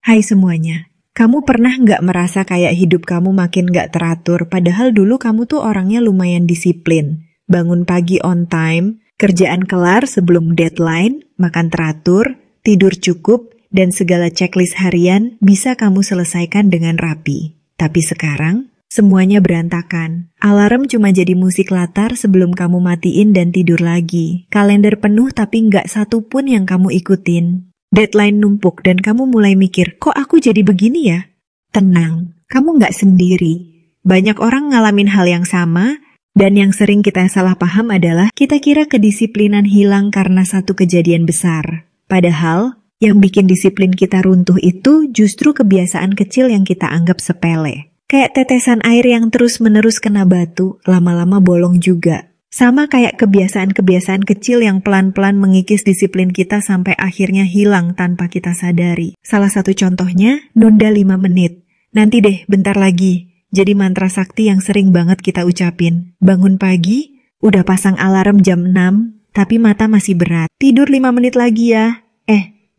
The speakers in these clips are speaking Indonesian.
Hai semuanya, kamu pernah nggak merasa kayak hidup kamu makin nggak teratur, padahal dulu kamu tuh orangnya lumayan disiplin. Bangun pagi on time, kerjaan kelar sebelum deadline, makan teratur, tidur cukup, dan segala checklist harian bisa kamu selesaikan dengan rapi. Tapi sekarang, semuanya berantakan. Alarm cuma jadi musik latar sebelum kamu matiin dan tidur lagi. Kalender penuh tapi nggak satu pun yang kamu ikutin. Deadline numpuk dan kamu mulai mikir, kok aku jadi begini ya? Tenang, kamu nggak sendiri. Banyak orang ngalamin hal yang sama, dan yang sering kita salah paham adalah kita kira kedisiplinan hilang karena satu kejadian besar. Padahal, yang bikin disiplin kita runtuh itu justru kebiasaan kecil yang kita anggap sepele. Kayak tetesan air yang terus-menerus kena batu, lama-lama bolong juga. Sama kayak kebiasaan-kebiasaan kecil yang pelan-pelan mengikis disiplin kita sampai akhirnya hilang tanpa kita sadari. Salah satu contohnya, nunda 5 menit. Nanti deh, bentar lagi. Jadi mantra sakti yang sering banget kita ucapin. Bangun pagi, udah pasang alarm jam 6, tapi mata masih berat. Tidur 5 menit lagi ya.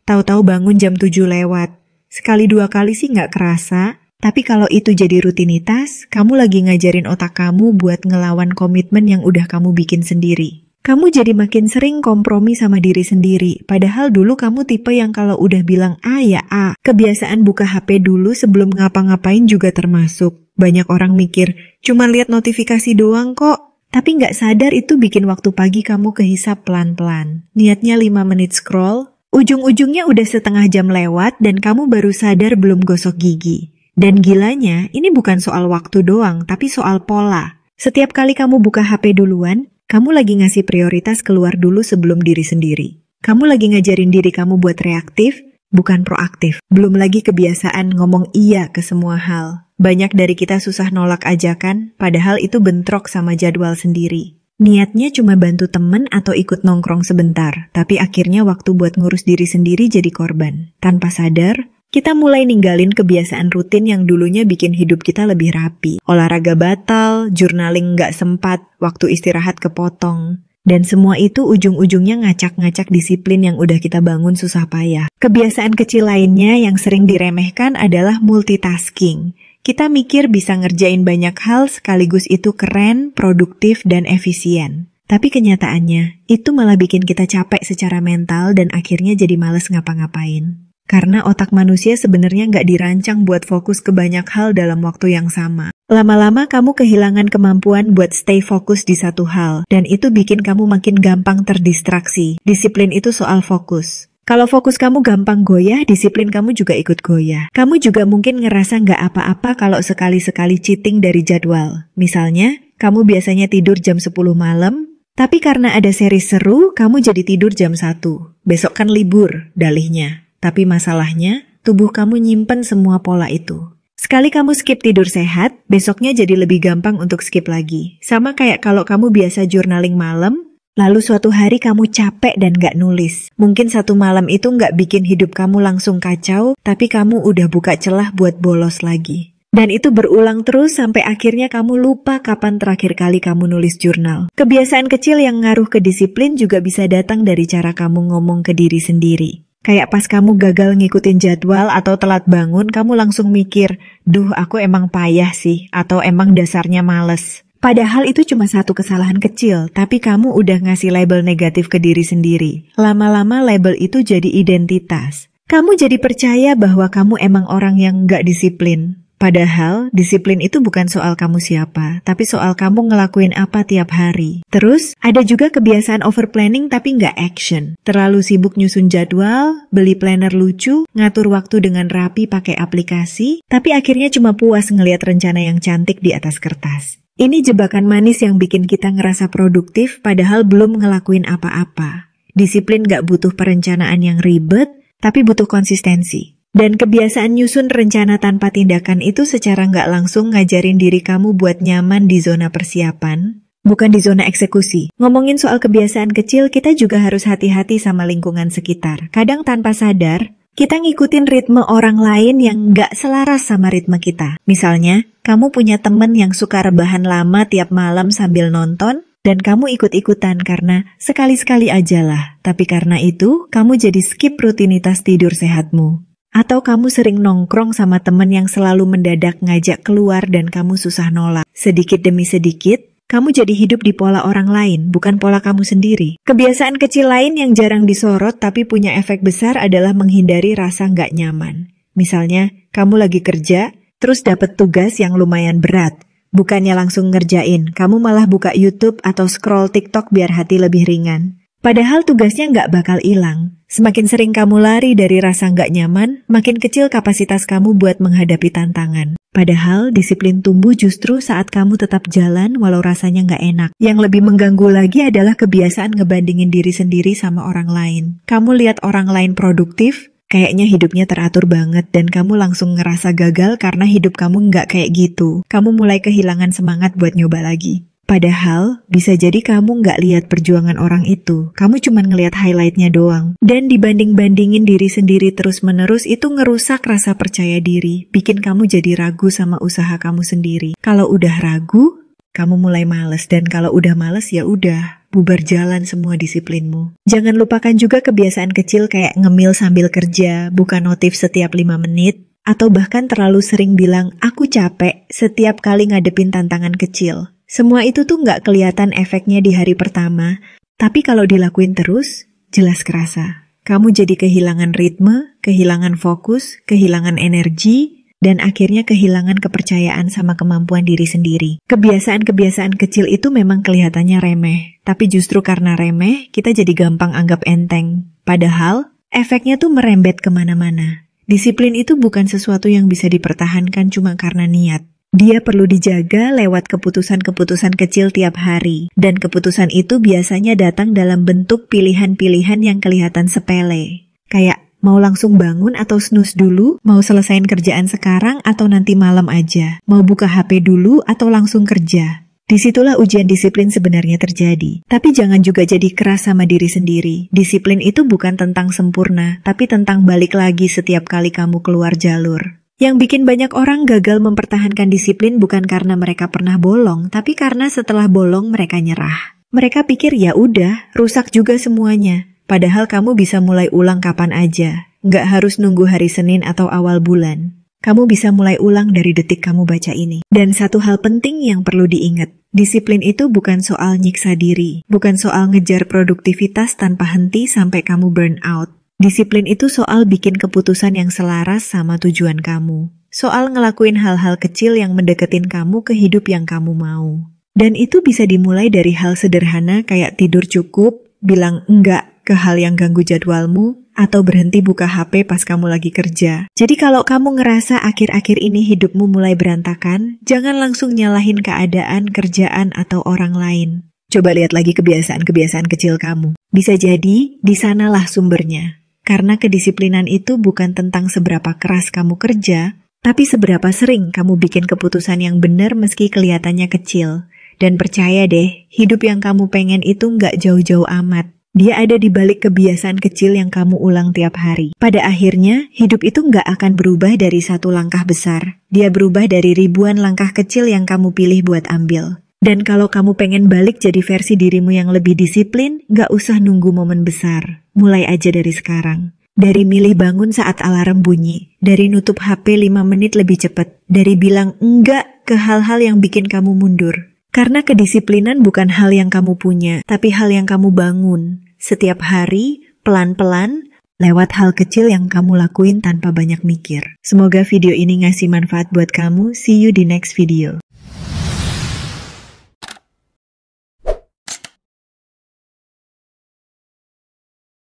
Tahu-tahu bangun jam 7 lewat. Sekali dua kali sih nggak kerasa. Tapi kalau itu jadi rutinitas, kamu lagi ngajarin otak kamu buat ngelawan komitmen yang udah kamu bikin sendiri. Kamu jadi makin sering kompromi sama diri sendiri, padahal dulu kamu tipe yang kalau udah bilang A ya A. Kebiasaan buka HP dulu sebelum ngapa-ngapain juga termasuk. Banyak orang mikir, cuma lihat notifikasi doang kok. Tapi nggak sadar itu bikin waktu pagi kamu kehisap pelan-pelan. Niatnya 5 menit scroll, ujung-ujungnya udah setengah jam lewat dan kamu baru sadar belum gosok gigi. Dan gilanya, ini bukan soal waktu doang, tapi soal pola. Setiap kali kamu buka HP duluan, kamu lagi ngasih prioritas keluar dulu sebelum diri sendiri. Kamu lagi ngajarin diri kamu buat reaktif, bukan proaktif. Belum lagi kebiasaan ngomong iya ke semua hal. Banyak dari kita susah nolak ajakan, padahal itu bentrok sama jadwal sendiri. Niatnya cuma bantu temen atau ikut nongkrong sebentar, tapi akhirnya waktu buat ngurus diri sendiri jadi korban. Tanpa sadar, kita mulai ninggalin kebiasaan rutin yang dulunya bikin hidup kita lebih rapi. Olahraga batal, journaling nggak sempat, waktu istirahat kepotong. Dan semua itu ujung-ujungnya ngacak-ngacak disiplin yang udah kita bangun susah payah. Kebiasaan kecil lainnya yang sering diremehkan adalah multitasking. Kita mikir bisa ngerjain banyak hal sekaligus itu keren, produktif, dan efisien. Tapi kenyataannya, itu malah bikin kita capek secara mental dan akhirnya jadi males ngapa-ngapain. Karena otak manusia sebenarnya nggak dirancang buat fokus ke banyak hal dalam waktu yang sama. Lama-lama kamu kehilangan kemampuan buat stay fokus di satu hal, dan itu bikin kamu makin gampang terdistraksi. Disiplin itu soal fokus. Kalau fokus kamu gampang goyah, disiplin kamu juga ikut goyah. Kamu juga mungkin ngerasa nggak apa-apa kalau sekali-sekali cheating dari jadwal. Misalnya, kamu biasanya tidur jam 10 malam, tapi karena ada seri seru, kamu jadi tidur jam 1. Besok kan libur, dalihnya. Tapi masalahnya, tubuh kamu nyimpen semua pola itu. Sekali kamu skip tidur sehat, besoknya jadi lebih gampang untuk skip lagi. Sama kayak kalau kamu biasa journaling malam, lalu suatu hari kamu capek dan gak nulis. Mungkin satu malam itu gak bikin hidup kamu langsung kacau, tapi kamu udah buka celah buat bolos lagi. Dan itu berulang terus sampai akhirnya kamu lupa kapan terakhir kali kamu nulis jurnal. Kebiasaan kecil yang ngaruh ke disiplin juga bisa datang dari cara kamu ngomong ke diri sendiri. Kayak pas kamu gagal ngikutin jadwal atau telat bangun, kamu langsung mikir, duh aku emang payah sih, atau emang dasarnya males. Padahal itu cuma satu kesalahan kecil, tapi kamu udah ngasih label negatif ke diri sendiri. Lama-lama label itu jadi identitas. Kamu jadi percaya bahwa kamu emang orang yang nggak disiplin. Padahal, disiplin itu bukan soal kamu siapa, tapi soal kamu ngelakuin apa tiap hari. Terus, ada juga kebiasaan overplanning tapi nggak action. Terlalu sibuk nyusun jadwal, beli planner lucu, ngatur waktu dengan rapi pakai aplikasi, tapi akhirnya cuma puas ngelihat rencana yang cantik di atas kertas. Ini jebakan manis yang bikin kita ngerasa produktif padahal belum ngelakuin apa-apa. Disiplin nggak butuh perencanaan yang ribet, tapi butuh konsistensi. Dan kebiasaan nyusun rencana tanpa tindakan itu secara nggak langsung ngajarin diri kamu buat nyaman di zona persiapan, bukan di zona eksekusi. Ngomongin soal kebiasaan kecil, kita juga harus hati-hati sama lingkungan sekitar. Kadang tanpa sadar, kita ngikutin ritme orang lain yang nggak selaras sama ritme kita. Misalnya, kamu punya temen yang suka rebahan lama tiap malam sambil nonton, dan kamu ikut-ikutan karena sekali-sekali aja lah. Tapi karena itu, kamu jadi skip rutinitas tidur sehatmu. Atau kamu sering nongkrong sama temen yang selalu mendadak ngajak keluar dan kamu susah nolak. Sedikit demi sedikit, kamu jadi hidup di pola orang lain, bukan pola kamu sendiri. Kebiasaan kecil lain yang jarang disorot tapi punya efek besar adalah menghindari rasa nggak nyaman. Misalnya, kamu lagi kerja, terus dapet tugas yang lumayan berat. Bukannya langsung ngerjain, kamu malah buka YouTube atau scroll TikTok biar hati lebih ringan. Padahal tugasnya nggak bakal hilang. Semakin sering kamu lari dari rasa nggak nyaman, makin kecil kapasitas kamu buat menghadapi tantangan. Padahal disiplin tumbuh justru saat kamu tetap jalan walau rasanya nggak enak. Yang lebih mengganggu lagi adalah kebiasaan ngebandingin diri sendiri sama orang lain. Kamu lihat orang lain produktif, kayaknya hidupnya teratur banget dan kamu langsung ngerasa gagal karena hidup kamu nggak kayak gitu. Kamu mulai kehilangan semangat buat nyoba lagi. Padahal, bisa jadi kamu nggak lihat perjuangan orang itu. Kamu cuma ngelihat highlightnya doang. Dan dibanding-bandingin diri sendiri terus-menerus itu ngerusak rasa percaya diri. Bikin kamu jadi ragu sama usaha kamu sendiri. Kalau udah ragu, kamu mulai males. Dan kalau udah males ya udah, bubar jalan semua disiplinmu. Jangan lupakan juga kebiasaan kecil kayak ngemil sambil kerja, buka notif setiap 5 menit, atau bahkan terlalu sering bilang, aku capek setiap kali ngadepin tantangan kecil. Semua itu tuh nggak kelihatan efeknya di hari pertama, tapi kalau dilakuin terus, jelas kerasa. Kamu jadi kehilangan ritme, kehilangan fokus, kehilangan energi, dan akhirnya kehilangan kepercayaan sama kemampuan diri sendiri. Kebiasaan-kebiasaan kecil itu memang kelihatannya remeh, tapi justru karena remeh, kita jadi gampang anggap enteng. Padahal, efeknya tuh merembet kemana-mana. Disiplin itu bukan sesuatu yang bisa dipertahankan cuma karena niat. Dia perlu dijaga lewat keputusan-keputusan kecil tiap hari. Dan keputusan itu biasanya datang dalam bentuk pilihan-pilihan yang kelihatan sepele. Kayak mau langsung bangun atau snooze dulu, mau selesain kerjaan sekarang atau nanti malam aja, mau buka HP dulu atau langsung kerja. Disitulah ujian disiplin sebenarnya terjadi. Tapi jangan juga jadi keras sama diri sendiri. Disiplin itu bukan tentang sempurna, tapi tentang balik lagi setiap kali kamu keluar jalur. Yang bikin banyak orang gagal mempertahankan disiplin bukan karena mereka pernah bolong, tapi karena setelah bolong mereka nyerah. Mereka pikir ya udah, rusak juga semuanya. Padahal kamu bisa mulai ulang kapan aja. Nggak harus nunggu hari Senin atau awal bulan. Kamu bisa mulai ulang dari detik kamu baca ini. Dan satu hal penting yang perlu diingat, disiplin itu bukan soal nyiksa diri, bukan soal ngejar produktivitas tanpa henti sampai kamu burn out. Disiplin itu soal bikin keputusan yang selaras sama tujuan kamu. Soal ngelakuin hal-hal kecil yang mendeketin kamu ke hidup yang kamu mau. Dan itu bisa dimulai dari hal sederhana kayak tidur cukup, bilang enggak ke hal yang ganggu jadwalmu, atau berhenti buka HP pas kamu lagi kerja. Jadi kalau kamu ngerasa akhir-akhir ini hidupmu mulai berantakan, jangan langsung nyalahin keadaan, kerjaan, atau orang lain. Coba lihat lagi kebiasaan-kebiasaan kecil kamu. Bisa jadi, di sanalah sumbernya. Karena kedisiplinan itu bukan tentang seberapa keras kamu kerja, tapi seberapa sering kamu bikin keputusan yang benar meski kelihatannya kecil. Dan percaya deh, hidup yang kamu pengen itu nggak jauh-jauh amat. Dia ada di balik kebiasaan kecil yang kamu ulang tiap hari. Pada akhirnya, hidup itu nggak akan berubah dari satu langkah besar. Dia berubah dari ribuan langkah kecil yang kamu pilih buat ambil. Dan kalau kamu pengen balik jadi versi dirimu yang lebih disiplin, nggak usah nunggu momen besar. Mulai aja dari sekarang. Dari milih bangun saat alarm bunyi. Dari nutup HP 5 menit lebih cepat. Dari bilang enggak ke hal-hal yang bikin kamu mundur. Karena kedisiplinan bukan hal yang kamu punya, tapi hal yang kamu bangun. Setiap hari, pelan-pelan, lewat hal kecil yang kamu lakuin tanpa banyak mikir. Semoga video ini ngasih manfaat buat kamu. See you di next video.